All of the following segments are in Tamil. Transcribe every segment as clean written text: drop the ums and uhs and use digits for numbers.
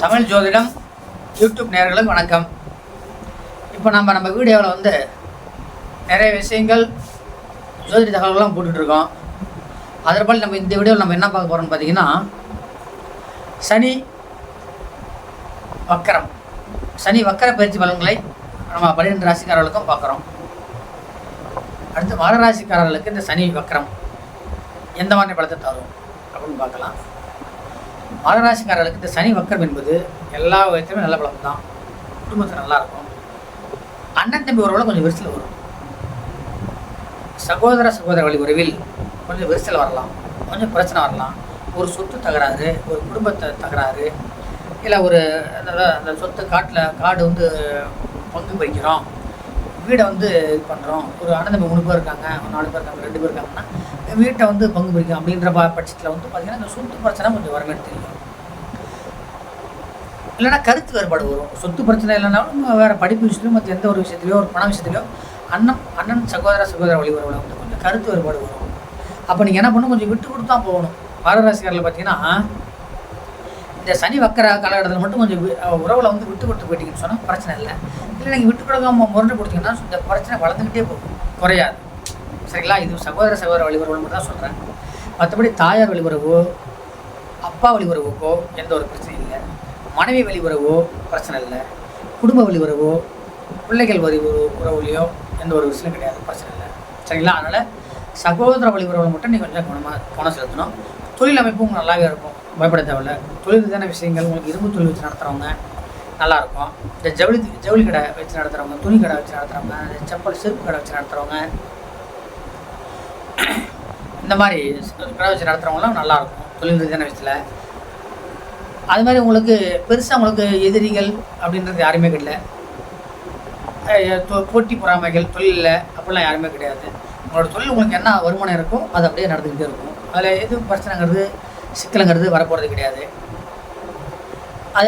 தமிழ் ஜோதிடம் யூடியூப் நேயர்களுக்கு வணக்கம். இப்போ நம்ம வீடியோவில் நிறைய விஷயங்கள் ஜோதிட தகவல்கள்லாம் போட்டுட்ருக்கோம். அதற்போல் நம்ம இந்த வீடியோவில் நம்ம என்ன பார்க்க போகிறோம்னு பார்த்தீங்கன்னா, சனி வக்கர பயிற்சி பலன்களை நம்ம 12 ராசிக்காரர்களுக்கும் பார்க்குறோம். அடுத்து மகர ராசிக்காரர்களுக்கு இந்த சனி வக்கரம் எந்த மாதிரி பலத்தை தரும் அப்படின்னு பார்க்கலாம். மகராசிக்காரர்களுக்கு இந்த சனி வக்கரம் என்பது எல்லா விதத்திலுமே நல்ல பலம் தான். குடும்பத்தில் நல்லாயிருக்கும். அண்ணன் தம்பி உறவில் கொஞ்சம் விரிசல் வரும். சகோதர வழி உறவில் கொஞ்சம் விரிசல் வரலாம், கொஞ்சம் பிரச்சனை வரலாம். ஒரு சொத்து தகராறு, ஒரு குடும்பத்தை தகராறு, இல்லை ஒரு அந்த சொத்து காடு பங்கு வைக்கிறோம், வீடை இது பண்ணுறோம். ஒரு அண்ணன் தம்பி 3 பேர் இருக்காங்க, 4 பேர் இருக்காங்க, 2 பேர் இருக்காங்கன்னா வீட்டை பங்கு பிடிக்கும் அப்படின்ற பட்சத்தில் பார்த்திங்கன்னா இந்த சொத்து பிரச்சனை கொஞ்சம் வரமேட்டு தெரியும். இல்லைனா கருத்து வேறுபாடு வரும். சொத்து பிரச்சனை இல்லைனாலும் வேறு படிப்பு விஷயத்துலையும் மற்ற எந்த ஒரு விஷயத்துலையோ ஒரு பண விஷயத்துலையோ அண்ணன் சகோதர வழி உறவில் கொஞ்சம் கருத்து வேறுபாடு வரும். அப்போ நீங்கள் என்ன பண்ணணும், கொஞ்சம் விட்டு கொடுத்து தான் போகணும். மகராசிக்காரில் பார்த்தீங்கன்னா இந்த சனி வக்கர காலகட்டத்தில் மட்டும் கொஞ்சம் உறவில் விட்டு கொடுத்து போயிட்டீங்கன்னு சொன்னால் பிரச்சனை இல்லை. இல்லை நீங்கள் விட்டு கொடுக்காம முரண்டு கொடுத்தீங்கன்னா இந்த பிரச்சனை வளர்ந்துக்கிட்டே போகும், குறையாது. சரிங்களா? இது சகோதர வழி உறவு மட்டும் தான் சொல்கிறேன். மற்றபடி தாயார் வழி உறவோ அப்பா வழி உறவுக்கோ எந்த ஒரு பிரச்சனையும் இல்லை. மனைவி வழி உறவோ பிரச்சனை இல்லை. குடும்ப வழி உறவோ பிள்ளைகள் வழி உறவுலையோ எந்த ஒரு விஷயம் கிடையாது, பிரச்சனை இல்லை. சரிங்களா? அதனால் சகோதர வழி உறவில் மட்டும் நீங்கள் கொஞ்சம் கவனம் செலுத்தணும். தொழில் அமைப்பு உங்களுக்கு நல்லாவே இருக்கும், பயப்பட தேவையில்லை. தொழில் ரீதியான விஷயங்கள் உங்களுக்கு இரும்பு தொழில் வச்சு நடத்துகிறவங்க நல்லாயிருக்கும். இந்த ஜவுளி கடை வச்சு நடத்துகிறவங்க, துணி கடை வச்சு நடத்துகிறவங்க, செப்பல் செருப்பு கடை வச்சு நடத்துகிறவங்க, இந்த மாதிரி கடை வச்சு நடத்துகிறவங்களாம் நல்லாயிருக்கும் தொழில் ரீதியான விஷயத்தில். அது மாதிரி உங்களுக்கு பெருசாக உங்களுக்கு எதிரிகள் அப்படின்றது யாருமே கிடையாது. போட்டி பொறாமைகள் தொழிலில் அப்படிலாம் யாருமே கிடையாது. உங்களோட தொழில் உங்களுக்கு என்ன வருமானம் இருக்கோ அது அப்படியே நடந்துக்கிட்டே இருக்கும். அதில் எதுவும் பிரச்சனைங்கிறது சிக்கலுங்கிறது வரப்போகிறது கிடையாது.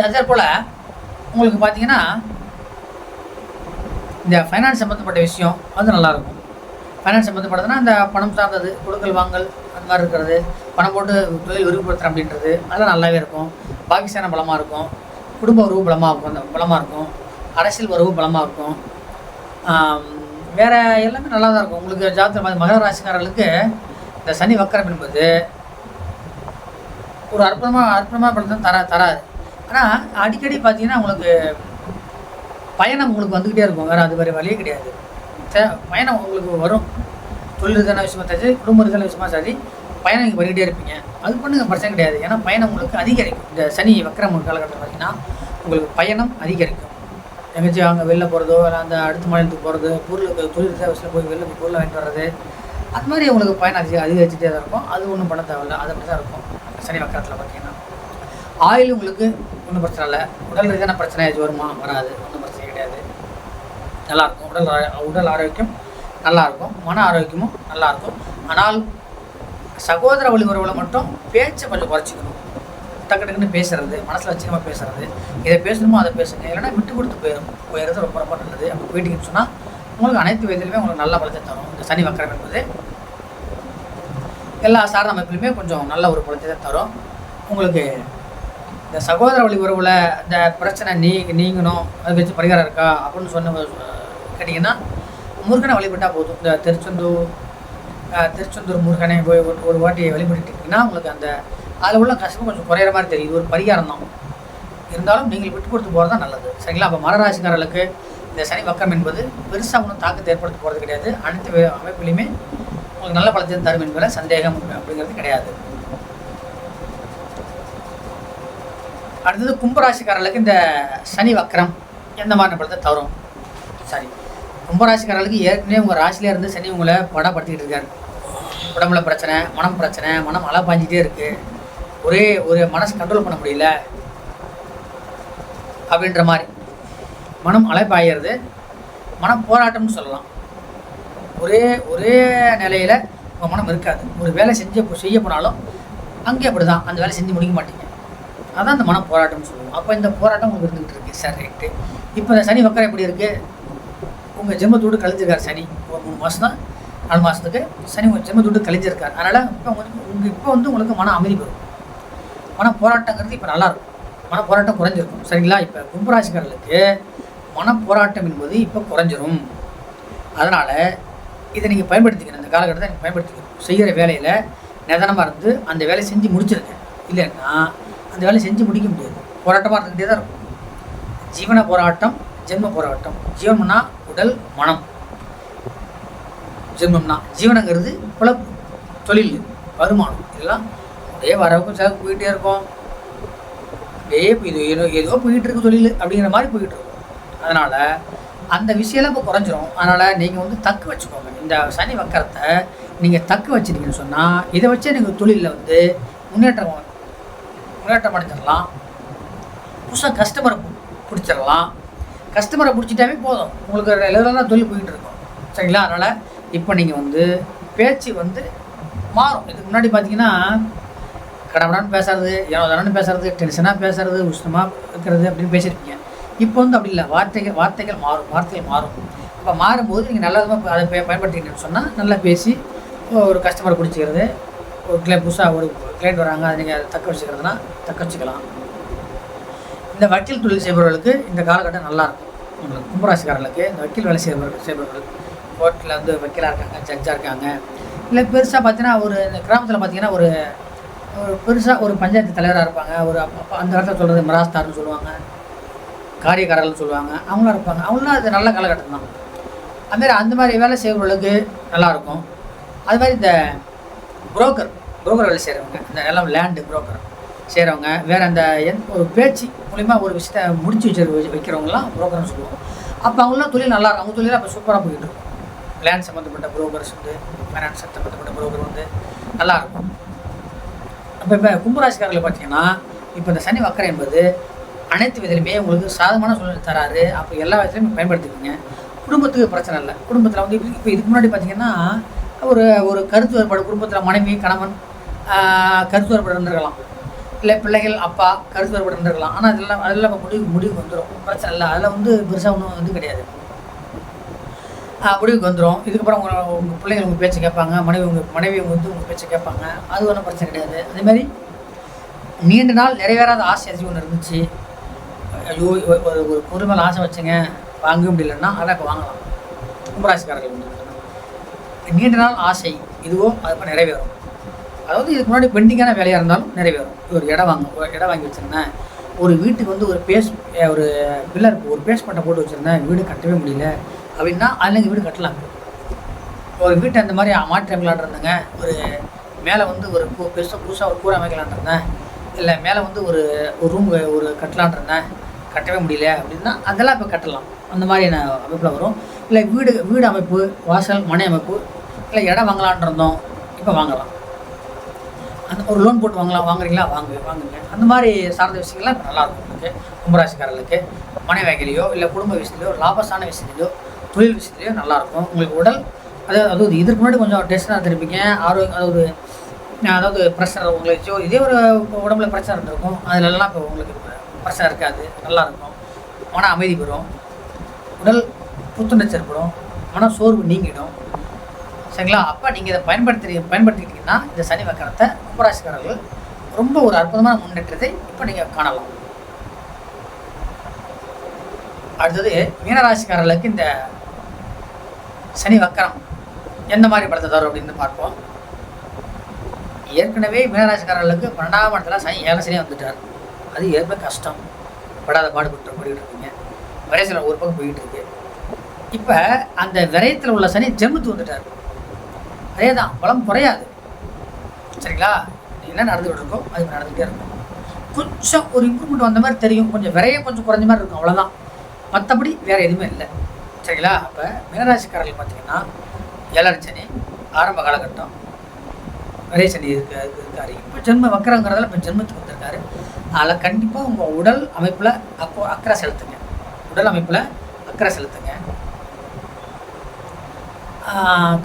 அதே போல் உங்களுக்கு பார்த்தீங்கன்னா இந்த ஃபைனான்ஸ் சம்மந்தப்பட்ட விஷயம் நல்லாயிருக்கும். ஃபைனான்ஸ் சம்மந்தப்பட்டதுன்னா இந்த பணம் சார்ந்தது, கொடுக்கல் வாங்கல் அந்த மாதிரி இருக்கிறது, பணம் போட்டு தொழில் விரிவுபடுத்துகிறேன் அப்படின்றது அதெல்லாம் நல்லாவே இருக்கும். பாகிஸ்தான பலமாக இருக்கும். குடும்ப உறவு பலமாக இருக்கும். அரசியல் உறவு பலமாக இருக்கும். வேறு எல்லாமே நல்லா தான் இருக்கும். உங்களுக்கு ஜாதக மகர ராசிக்காரர்களுக்கு இந்த சனி வக்கரம் என்பது ஒரு அற்புதமாக பலத்தை தராது. ஆனால் அடிக்கடி பார்த்தீங்கன்னா உங்களுக்கு பயணம் உங்களுக்கு வந்துக்கிட்டே இருக்கும். வேறு வழியே கிடையாது. பயணம் உங்களுக்கு வரும். தொழில் ரீதியான விஷயமா சரி, குடும்ப ரீதியான விஷயமா சரி, பயணம் நீங்கள் பண்ணிக்கிட்டே இருப்பீங்க. அது பண்ணுங்க, பிரச்சனை கிடையாது. ஏன்னா பயணம் உங்களுக்கு அதிகரிக்கும். இந்த சனி வக்கரம் காலகட்டத்தில் பார்த்தீங்கன்னா உங்களுக்கு பயணம் அதிகரிக்கும். எங்கேயாச்சும் அங்கே வெளில போகிறதோ, இல்லை அந்த அடுத்த மாநிலத்துக்கு போகிறது, தொழில் ரீதியான விஷயத்தில் போய் வெளில பொருளை வாங்கிட்டு வர்றது, அது மாதிரி உங்களுக்கு பயணம் அதிகரிச்சுட்டே தான் இருக்கும். அது ஒன்றும் பண்ண தேவையில்லை, அது அப்படி தான் இருக்கும். சனி வக்கரத்தில் பார்த்தீங்கன்னா ஆயில் உங்களுக்கு ஒன்றும் பிரச்சனை இல்லை. உடல் ரீதியான பிரச்சனை வருமா? வராது, ஒன்றும் பிரச்சனை கிடையாது. நல்லாயிருக்கும். உடல் ஆரோக்கியம் நல்லாயிருக்கும், மன ஆரோக்கியமும் நல்லாயிருக்கும். ஆனால் சகோதர வழி உறவில் மட்டும் பேச்சை கொஞ்சம் குறைச்சிக்கணும். டக்குன்னு பேசுகிறது, மனசில் வச்சுக்காமல் பேசுகிறது, இதை பேசணுமோ அதை பேசுங்க. இல்லைன்னா விட்டு கொடுத்து போயிடுறது ரொம்ப ரொம்ப நல்லது. அப்போ போயிட்டீங்கன்னு சொன்னால் உங்களுக்கு அனைத்து விதத்துலையுமே உங்களுக்கு நல்ல பலத்தை தரும். இந்த சனி வக்கரம் என்பது எல்லா சார்ந்த அமைப்பிலுமே கொஞ்சம் நல்ல ஒரு பலத்தை தான் தரும். உங்களுக்கு இந்த சகோதர வழி உறவில் இந்த பிரச்சனை நீங்கணும், அதை வச்சு பரிகாரம் இருக்கா அப்படின்னு கேட்டிங்கன்னா முருகனை வழிபட்டால் போதும். இந்த திருச்செந்தூர் முருகனை போய் ஒரு வாட்டி வழிபட்டுட்டிங்கன்னா உங்களுக்கு அந்த அதில் உள்ள கஷ்டம் கொஞ்சம் குறையிற மாதிரி தெரியும். இது ஒரு பரிகாரம் தான். இருந்தாலும் நீங்கள் விட்டு கொடுத்து போகிறது தான் நல்லது. சரிங்களா? அப்போ மகராசிக்காரர்களுக்கு இந்த சனி வக்கரம் என்பது பெருசாக ஒன்றும் தாக்கத்தை ஏற்படுத்த போகிறது கிடையாது. அனைத்து அமைப்புலையுமே உங்களுக்கு நல்ல பலத்தை தரும் என்பதில் சந்தேகம் அப்படிங்கிறது கிடையாது. அடுத்தது கும்பராசிக்காரர்களுக்கு இந்த சனி வக்கரம் எந்த மாதிரி பலத்தை தரும்? சரி, கும்பராசிக்காரர்களுக்கு ஏற்கனவே உங்கள் ராசியிலே இருந்து சனி உங்களை படப்படுத்திக்கிட்டு இருக்காரு. உடம்புல பிரச்சனை, மனம் அலை பாஞ்சிட்டே இருக்குது. ஒரு மனசு கண்ட்ரோல் பண்ண முடியல அப்படின்ற மாதிரி மனம் அலைப்பாகிறது. மனம் போராட்டம்னு சொல்லலாம். ஒரே நிலையில் உங்கள் மனம் இருக்காது. ஒரு வேலை செய்ய போனாலும் அங்கே அப்படி தான், அந்த வேலை செஞ்சு முடிக்க மாட்டீங்க. அதான் அந்த மனம் போராட்டம்னு சொல்லுவோம். அப்போ இந்த போராட்டம் உங்களுக்கு இருந்துகிட்டு இருக்குது. சரி, ரைட்டு. இப்போ இந்த சனி வக்கரம் எப்படி இருக்குது? உங்கள் ஜென்மத்தோடு கழிஞ்சிருக்கார் சனி. ஒரு 3 மாதம் தான், 4 மாதத்துக்கு சனி உங்கள் ஜென்மத்தோடு கழிஞ்சிருக்கார். அதனால் இப்போ உங்களுக்கு மன அமைதி வரும். மன போராட்டங்கிறது இப்போ நல்லாயிருக்கும். மனப்போராட்டம் குறைஞ்சிருக்கும். சரிங்களா? இப்போ கும்பராசிக்காரர்களுக்கு மனப்போராட்டம் என்பது இப்போ குறைஞ்சிரும். அதனால் இதை நீங்கள் பயன்படுத்திக்கணும். இந்த காலகட்டத்தை நீங்கள் பயன்படுத்திக்கணும். செய்கிற வேலையில் நிதானமாக இருந்து அந்த வேலையை செஞ்சு முடிச்சிருங்க. இல்லைன்னா அந்த வேலையை செஞ்சு முடிக்க முடியாது. போராட்டமாக இருந்துகிட்டே தான் இருக்கும். ஜீவன போராட்டம், ஜென்ம போராட்டம். ஜீவனம்னா உடல், மனம். ஜென்மம்னா ஜீவனங்கிறது பிழப்பு, தொழில், வருமானம். இதெல்லாம் அப்படியே வரவுக்கும் செலவுக்கு போயிட்டே இருக்கும். அப்படியே ஏதோ போயிட்டு இருக்கு தொழில் அப்படிங்கிற மாதிரி போயிட்டு இருக்கும். அதனால் அந்த விஷயம்லாம் இப்போ குறைஞ்சிரும். அதனால் நீங்கள் வந்து தக்க வச்சுக்கோங்க. இந்த சனி வக்கரத்தை நீங்கள் தக்க வச்சுட்டீங்கன்னு சொன்னால் இதை வச்சே நீங்கள் தொழிலில் வந்து முன்னேற்றம் அடைஞ்சிடலாம். புதுசாக கஸ்டமரை பிடிச்சிடலாம். கஸ்டமரை பிடிச்சிட்டாவே போதும், உங்களுக்கு ரெகுலராக தொழில் போயிட்டு இருக்கும். சரிங்களா? அதனால் இப்போ நீங்கள் வந்து பேச்சு வந்து மாறும். இதுக்கு முன்னாடி பார்த்தீங்கன்னா கடவுடான்னு பேசுறது, ஏனோதானு பேசுறது, டென்ஷனாக பேசுறது, உஷ்ணமாக இருக்கிறது அப்படின்னு பேசியிருப்பீங்க. இப்போ வந்து அப்படி இல்லை. வார்த்தைகள் மாறும். இப்போ மாறும்போது நீங்கள் நல்லதாக அதை பயன்படுத்திக்கிட்டேன்னு சொன்னால் நல்லா பேசி ஒரு கஸ்டமரை பிடிச்சிக்கிறது, ஒரு புதுசாக ஒரு கிளைண்ட் வராங்க, அதை நீங்கள் தக்க வச்சுக்கிறதுனா தக்க வச்சுக்கலாம். இந்த வக்கீல் தொழில் செய்பவர்களுக்கு இந்த காலகட்டம் நல்லாயிருக்கும். உங்களுக்கு கும்பராசிக்காரர்களுக்கு இந்த வக்கீல் வேலை செய்பவர்கள் கோர்ட்டில் வந்து வக்கீலாக இருக்காங்க, ஜட்ஜாக இருக்காங்க, இல்லை பெருசாக பார்த்தீங்கன்னா ஒரு கிராமத்தில் பார்த்தீங்கன்னா ஒரு பெருசாக ஒரு பஞ்சாயத்து தலைவராக இருப்பாங்க. ஒரு அந்த காலத்தில் சொல்கிறது மராஸ்தார்னு சொல்லுவாங்க, காரியக்காரர்கள்னு சொல்லுவாங்க. அவங்களாம் இருப்பாங்க. அவங்களாம் அது நல்ல காலகட்டம் தான். அதுமாரி அந்த மாதிரி வேலை செய்கிறவர்களுக்கு நல்லாயிருக்கும். அது மாதிரி இந்த புரோக்கர் வேலை செய்கிறவங்க, இந்த நிலம் லேண்டு புரோக்கர் செய்கிறவங்க, வேறு அந்த ஒரு பேச்சு மூலிமா ஒரு விஷயத்தை முடிச்சு வைக்கிறவங்களாம் புரோக்கர்னு சொல்லுவோம். அப்போ அவங்களாம் தொழில் நல்லாயிருக்கும். அவங்க தொழிலாக இப்போ சூப்பராக போயிட்டு இருக்கும். லேண்ட் சம்மந்தப்பட்ட புரோக்கர்ஸ் வந்து, ஃபைனான்ஸ் சம்மந்தப்பட்ட புரோக்கர் வந்து நல்லாயிருக்கும். இப்போ கும்பராசிக்காரர்கள் பார்த்தீங்கன்னா இப்போ இந்த சனி வக்கரம் என்பது அனைத்து விதத்துலையுமே உங்களுக்கு சாதகமான சூழ்நிலை தராரு. அப்போ எல்லா விதத்துலையும் பயன்படுத்திக்கிங்க. குடும்பத்துக்கு பிரச்சனை இல்லை. குடும்பத்தில் வந்து இப்போ இதுக்கு முன்னாடி பார்த்தீங்கன்னா ஒரு கருத்து வேறுபாடு, குடும்பத்தில் மனைவி கணவன் கருத்து வேறுபாடு இருந்திருக்கலாம், இல்லை பிள்ளைகள் அப்பா கருத்து வேறுபாடு இருந்திருக்கலாம். ஆனால் அதெல்லாம் இப்போ முடிவுக்கு வந்துடும். பிரச்சனை இல்லை. அதில் வந்து பெருசாக ஒன்றும் வந்து கிடையாது. முடிவுக்கு வந்துடும். இதுக்கப்புறம் உங்கள் பிள்ளைகள் உங்கள் பேச்சை கேட்பாங்க, மனைவி வந்து உங்கள் பேச்சை கேட்பாங்க. அது ஒன்றும் பிரச்சனை கிடையாது. அதேமாதிரி நீண்ட நாள் நிறைவேறாத ஆசை எதுவும் ஒன்று இருந்துச்சு, ஐயோ ஒரு பொருள் மேலே ஆசை வச்சுங்க வாங்க முடியலன்னா அதை இப்போ வாங்கலாம். கும்பராசிக்காரர்கள் வந்து நீண்ட நாள் ஆசை இதுவோ அது இப்போ நிறைவேறும். அதாவது இதுக்கு முன்னாடி பெண்டிங்கான வேலையாக இருந்தாலும் நிறைவேறும். ஒரு இடம் வாங்கி வச்சுருந்தேன், ஒரு வீட்டுக்கு வந்து ஒரு பில்லர் ஒரு பேஸ்மெண்ட்டை போட்டு வச்சுருந்தேன், வீடு கட்டவே முடியல அப்படின்னா அதில் வீடு கட்டலாம். ஒரு வீட்டை அந்த மாதிரி மாற்றி அமைக்கலான் இருந்தேங்க, ஒரு மேலே வந்து ஒரு புதுசாக ஒரு கூரை அமைக்கலான் இருந்தேன், இல்லை மேலே வந்து ஒரு ரூம் ஒரு கட்டலான் இருந்தேன், கட்டவே முடியல அப்படின்னா அதெல்லாம் இப்போ கட்டலாம். அந்த மாதிரியான அமைப்பில் வரும். இல்லை வீடு அமைப்பு, வாசல் மனை அமைப்பு, இல்லை இடம் வாங்கலான் இருந்தோம், இப்போ வாங்கலாம். அந்த ஒரு லோன் போட்டு வாங்குறீங்களா வாங்குங்க. அந்த மாதிரி சார்ந்த விஷயங்கள்லாம் இப்போ நல்லாயிருக்கும். உங்களுக்கு கும்பராசிக்காரர்களுக்கு மனை வாங்கலையோ இல்லை குடும்ப விஷயத்துலையோ லாபசான விஷயத்துலையோ தொழில் விஷயத்துலையோ நல்லாயிருக்கும். உங்களுக்கு உடல் அதாவது இதற்கு முன்னாடி கொஞ்சம் டென்ஷனாக இருப்பீங்க, அதாவது ப்ரெஷர் உங்களுக்கு இதே ஒரு உடம்புல பிரச்சனை இருந்திருக்கும். அதிலெல்லாம் இப்போ உங்களுக்கு பிரச்சனை இருக்காது, நல்லாயிருக்கும். மன அமைதி பெறும், உடல் புத்துணர்ச்சி ஏற்படும், மன சோர்வு நீங்கிடும். சரிங்களா? அப்போ நீங்கள் இதை பயன்படுத்திக்கிட்டீங்கன்னா இந்த சனி வக்கரத்தை கும்பராசிக்காரர்கள் ரொம்ப ஒரு அற்புதமான முன்னேற்றத்தை இப்போ நீங்கள் காணலாம். அடுத்தது மீனராசிக்காரர்களுக்கு இந்த சனி வக்கரம் எந்த மாதிரி படத்தை தரும் அப்படின்னு பார்ப்போம். ஏற்கனவே மீனராசிக்காரர்களுக்கு 12ஆம் இடத்துல சனி 7 சனியாக வந்துட்டார். அது ஏற்ப கஷ்டம், படாத போயிட்டு இருக்கீங்க. விரைச்சல் ஒரு பக்கம் போயிட்டு இருக்கு. இப்போ அந்த விரயத்தில் உள்ள சனி ஜென்மத்துக்கு வந்துட்டார். அதே தான், பலம் குறையாது. சரிங்களா? என்ன நடந்துகிட்டு இருக்கோ அது நடந்துகிட்டே இருக்கும். கொஞ்சம் ஒரு இம்ப்ரூவ்மெண்ட் வந்த மாதிரி தெரியும், கொஞ்சம் விரையும் கொஞ்சம் குறைஞ்ச மாதிரி இருக்கும், அவ்வளோதான். மற்றபடி வேறு எதுவுமே இல்லை. சரிங்களா? அப்போ மீனராசிக்காரர்கள் பார்த்தீங்கன்னா 7 சனி ஆரம்ப காலகட்டம், விரை சனி இருக்காரு. இப்போ ஜென்ம வக்கரங்கிறதால இப்போ ஜென்மத்துக்கு வந்திருக்காரு. அதில் கண்டிப்பாக உங்கள் உடல் அமைப்பில் அக்கறை செலுத்துங்க.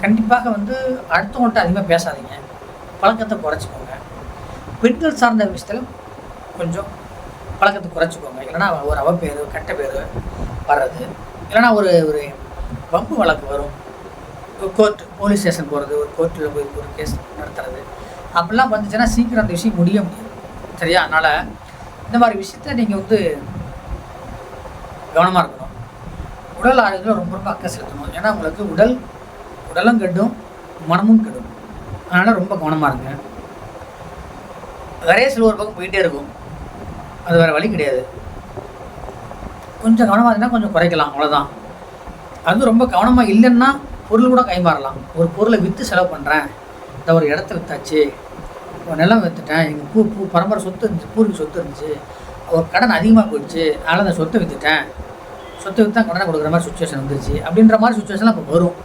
கண்டிப்பாக வந்து அடுத்தவங்கள்ட்ட அதிகமாக பேசாதீங்க, பழக்கத்தை குறைச்சிக்கோங்க. பெண்கள் சார்ந்த விஷயத்தில் கொஞ்சம் பழக்கத்தை குறைச்சிக்கோங்க. இல்லைனா ஒரு அவப்பேர் கெட்ட பேர் வர்றது, இல்லைனா ஒரு வம்பு வழக்கு வரும், போலீஸ் ஸ்டேஷன் போகிறது, ஒரு கோர்ட்டில் போய் ஒரு கேஸ் நடத்துறது, அப்படிலாம் வந்துச்சுன்னா சீக்கிரம் அந்த விஷயம் முடிய முடியும். சரியா? அதனால் இந்த மாதிரி விஷயத்த நீங்கள் வந்து கவனமாக இருக்கணும். உடல் ஆரோக்கியம் ரொம்ப ரொம்ப அக்கறை செலுத்தணும். ஏன்னா உங்களுக்கு உடலும் கெடும், மனமும் கெடும். அதனால் ரொம்ப கவனமாக இருங்க. நிறைய சில ஒரு பக்கம் போயிட்டே இருக்கும், அது வேறு வழி கிடையாது. கொஞ்சம் கவனமாக இருந்தால் கொஞ்சம் குறைக்கலாம், அவ்வளோதான். அது ரொம்ப கவனமாக இல்லைன்னா பொருள் கூட கைமாறலாம். ஒரு பொருளை விற்று செலவு பண்ணுறேன், இந்த ஒரு இடத்த விற்றாச்சு, ஒரு நிலம் விற்றுட்டேன், எங்கள் பரம்பரை சொத்து இருந்துச்சு, பூர்வீக சொத்து இருந்துச்சு, ஒரு கடன் அதிகமாக போயிடுச்சு, அதனால் அந்த சொத்தை விற்றுட்டேன், சொத்தை விற்றா கடனை கொடுக்குற மாதிரி சுச்சுவேஷன் வந்துருச்சு அப்படின்ற மாதிரி சுச்சுவேஷன்லாம் இப்போ வரும்.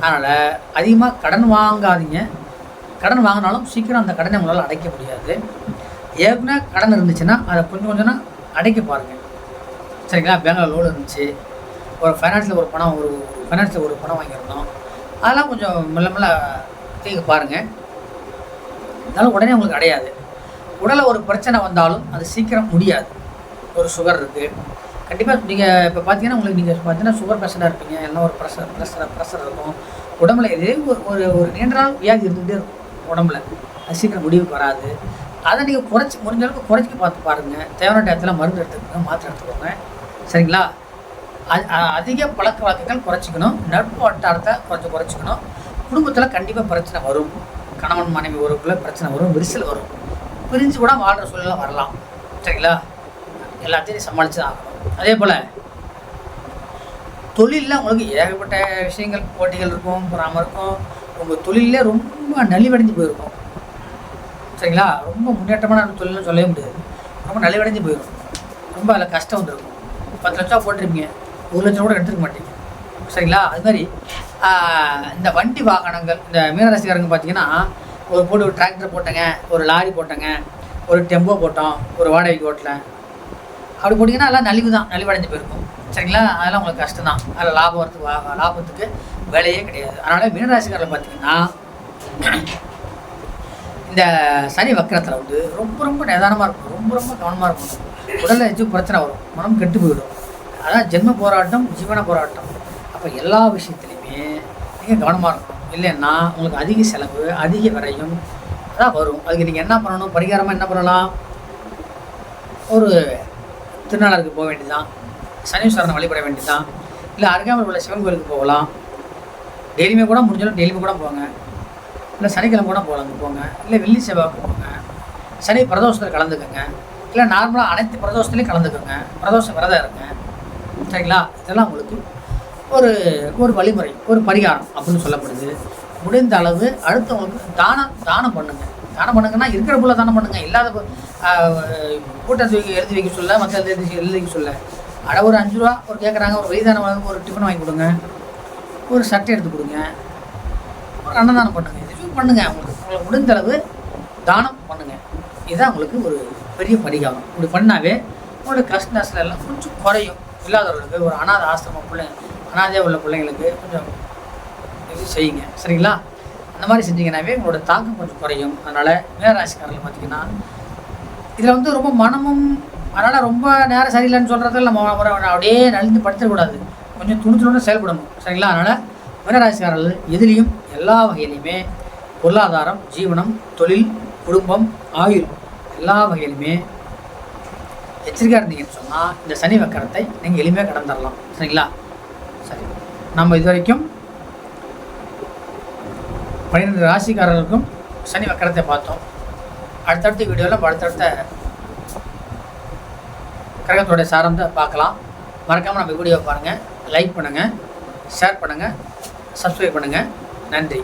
அதனால் அதிகமாக கடன் வாங்காதீங்க. கடன் வாங்கினாலும் சீக்கிரம் அந்த கடனை உங்களால் அடைக்க முடியாது. ஏற்கனவே கடன் இருந்துச்சுன்னா அதை கொஞ்சம் கொஞ்சம்னா அடைக்க பாருங்கள், சரிங்களா? பேங்கில் லோன் இருந்துச்சு, ஒரு ஃபைனான்ஸில் ஒரு பணம் வாங்கியிருந்தோம், அதெல்லாம் கொஞ்சம் மெல்ல மெல்ல தீர்க்க பாருங்கள். அதனால் உடனே உங்களுக்கு அடையாது. உடலில் ஒரு பிரச்சனை வந்தாலும் அது சீக்கிரம் முடியாது. ஒரு சுகர் இருக்குது, கண்டிப்பாக நீங்கள் இப்போ பார்த்தீங்கன்னா உங்களுக்கு நீங்கள் பார்த்தீங்கன்னா சுகர் பேஷண்டாக இருப்பீங்க, எல்லாம் ஒரு ப்ரெஷர் இருக்கும் உடம்புல. இதே ஒரு நீண்ட நாள் வியாதி இருந்துகிட்டே இருக்கும் உடம்புல, அது சீக்கிரம் முடிவுக்கு வராது. அதை நீங்கள் முடிஞ்ச அளவுக்கு குறைச்சி பார்த்து பாருங்கள். தேவையான டயத்தில் மருந்து எடுத்துக்கோங்க, மாத்திரை எடுத்துக்கோங்க, சரிங்களா? அதிக பழக்க வழக்கங்கள் குறைச்சிக்கணும், நட்பு வட்டாரத்தை குறைச்சிக்கணும். குடும்பத்தில் கண்டிப்பாக பிரச்சனை வரும், கணவன் மனைவி உறவுக்குள்ளே பிரச்சனை வரும், விரிசல் வரும், பிரிஞ்சு கூட வாழ்கிற சூழ்நிலை வரலாம், சரிங்களா? எல்லாத்தையும் சமாளித்து தான் ஆகணும். அதே போல் தொழிலில் உங்களுக்கு ஏகப்பட்ட விஷயங்கள், போட்டிகள் இருக்கும், பொறாமல் இருக்கும். உங்கள் தொழிலே ரொம்ப நலிவடைஞ்சு போயிருக்கும், சரிங்களா? ரொம்ப முன்னேற்றமான தொழில்னு சொல்லவே முடியாது, ரொம்ப நலிவடைஞ்சு போயிருக்கும். ரொம்ப அதில் கஷ்டம் வந்துருக்கும். 10 லட்சம் போட்டிருப்பீங்க, 1 லட்சம் கூட எடுத்துக்க மாட்டீங்க, சரிங்களா? அது மாதிரி இந்த வண்டி வாகனங்கள், இந்த மீனராசிக்காரங்க பார்த்தீங்கன்னா ஒரு டிராக்டர் போட்டேங்க, ஒரு லாரி போட்டேங்க, ஒரு டெம்போ போட்டோம், ஒரு வாடகைக்கு ஓட்டல, அப்படி போட்டிங்கன்னா எல்லாம் நலிவடைஞ்சு போயிருக்கும், சரிங்களா? அதெல்லாம் உங்களுக்கு கஷ்டம் தான். அதில் லாபத்துக்கு வேலையே கிடையாது. அதனால் மீனராசிக்காரர்கள் பார்த்தீங்கன்னா இந்த சனி வக்கரத்தில் வந்து ரொம்ப ரொம்ப நிதானமாக இருக்கணும், ரொம்ப ரொம்ப கவனமாக இருக்கணும். உடலில் எதுவும் பிரச்சனை வரும், மனம் கெட்டு போயிடும். அதான் ஜென்ம போராட்டம், ஜீவன போராட்டம். அப்போ எல்லா விஷயத்துலையுமே நீங்கள் கவனமாக இருக்கணும். இல்லைன்னா உங்களுக்கு அதிக செலவு, அதிக விரையும் அதான் வரும். அதுக்கு நீங்கள் என்ன பண்ணணும், பரிகாரமாக என்ன பண்ணலாம்? ஒரு திருநாளருக்கு போக வேண்டியதான், சனீஸ்வரனை வழிபட வேண்டியதான், இல்லை அருகாமையில் உள்ள சிவன் கோயிலுக்கு போகலாம். டெய்லியுமே கூட முடிஞ்சாலும் டெய்லியுமே கூட போங்க, இல்லை சனிக்கிழமை கூட போங்க, இல்லை வெள்ளி செவ்வாய்க்கு போங்க, சனி பிரதோஷத்தில் கலந்துக்கோங்க, இல்லை நார்மலாக அனைத்து பிரதோஷத்துலேயும் கலந்துக்கோங்க, பிரதோஷம் விரதம் இருங்க, சரிங்களா? இதெல்லாம் உங்களுக்கு ஒரு வழிமுறை, ஒரு பரிகாரம் அப்படின்னு சொல்லப்படுது. முடிந்த அளவு அடுத்தவங்களுக்கு தானம் பண்ணுங்கள். தானம் பண்ணுங்கன்னா இருக்கிற போல தானம் பண்ணுங்கள், இல்லாத கூட்டத்தை எழுதி வைக்க சொல்ல, மற்ற எழுதி வைக்க சொல்ல. ஒரு 5 ரூபா ஒரு கேட்குறாங்க, ஒரு வயதானவங்க ஒரு டிஃபன் வாங்கி கொடுங்க, ஒரு சட்டை எடுத்து கொடுங்க, ஒரு அன்னதானம் பண்ணுங்கள். இதுவும் பண்ணுங்கள். உங்களுக்கு முடிந்த அளவு தானம் பண்ணுங்கள். இதுதான் உங்களுக்கு ஒரு பெரிய பரிகாரம். இப்படி பண்ணாவே உங்களோட கஷ்ட நஷ்டம் எல்லாம் கொஞ்சம் குறையும். இல்லாதவர்களுக்கு, ஒரு அனாதையாக உள்ள பிள்ளைங்களுக்கு கொஞ்சம் இது செய்யுங்க, சரிங்களா? அந்த மாதிரி செஞ்சீங்கன்னாவே உங்களோட தாக்கம் கொஞ்சம் குறையும். அதனால் மீனராசிக்காரர்கள் பார்த்திங்கன்னா இதில் வந்து ரொம்ப மனமும், அதனால் ரொம்ப நேரம் சரியில்லைன்னு சொல்கிறதுல நம்ம அப்படியே நலிந்து படுத்தக்கூடாது, கொஞ்சம் துணிச்சலோடு செயல்படணும், சரிங்களா? அதனால் மீனராசிக்காரர்கள் எதுலேயும் எல்லா வகையிலையுமே பொருளாதாரம், ஜீவனம், தொழில், குடும்பம், ஆயுள் எல்லா வகையிலுமே எச்சரிக்கையாக இருந்தீங்கன்னு சொன்னால் இந்த சனி வக்கரத்தை நீங்கள் எளிமையாக கடந்துடலாம், சரிங்களா? சரி, நம்ம இது வரைக்கும் 12 ராசிக்காரர்களுக்கும் சனி வக்கரத்தை பார்த்தோம். அடுத்தடுத்த வீடியோவில் அடுத்தடுத்த கிரகத்தோடைய சாரத்தை பார்க்கலாம். மறக்காமல் நம்ம வீடியோ பாருங்கள், லைக் பண்ணுங்கள், ஷேர் பண்ணுங்கள், சப்ஸ்கிரைப் பண்ணுங்கள். நன்றி.